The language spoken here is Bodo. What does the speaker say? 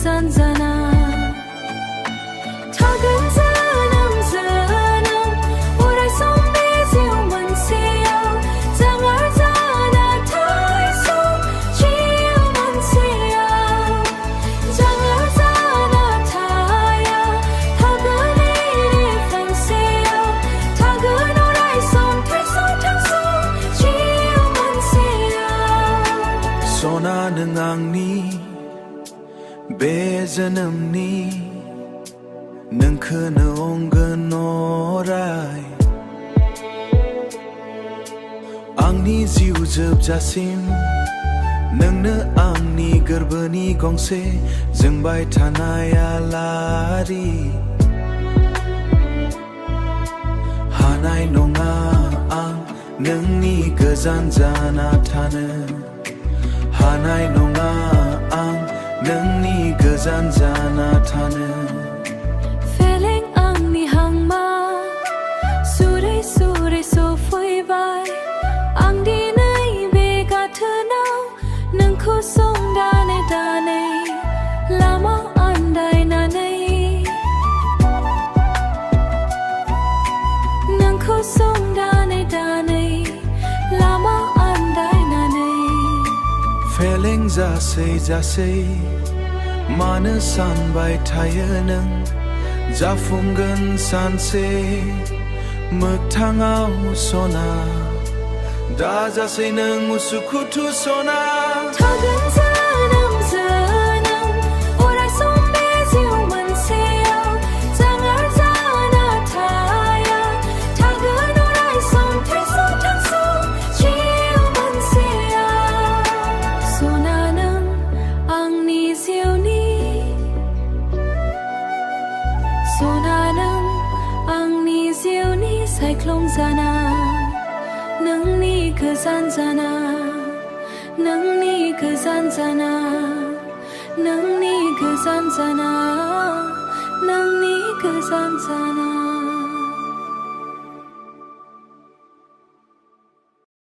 गोजान जाना थागोन जोनोम जोनोम अराय सम बे जिउ मोनसेयाव जांगार जाना थाय सम जिउ मोनसेयाव जांगार जाना थाया थागोन एरे फांसेयाव थागोन अराय सम थांसं जिउ मोनसेयाव सना नों आंनि बे जोनोमनि नोंखौनो अनगोन अराय आंनि जिउ जोबजासिम नोंनो आंनि गोरबोनि गंसे जोंबाय थानाय आलारि हानाय नङा आं नोंनि गोजान जाना थानो हानाय नङा आं नोंनि गोजान जाना थानो फेलें आंनि हांमा सुरै सुरै सफैबाय आं दिनै बे गाथोनाव नोंखौ संदानै दानै लामा आन्दायनानै नोंखौ संदानै दानै लामा आन्दायनानै फेलें जासै जासै मानो सानबाय थायो नों जाफुंगोन सानसे मोगथाङाव सना दाजासै नों उसुखुथु सना थागोन जोनोम जोनोम अराय सम बे जिउ मोनसेयाव जांगार जाना थाया थागोन अराय सम थांसं जिउ मोनसेयाव सना नों आंनि जिउनि सना नों आंनि जिउनि सायख्लं जाना नोंनि गोजान जाना नोंनि गोजान जाना नोंनि गोजान जाना नोंनि गोजान जाना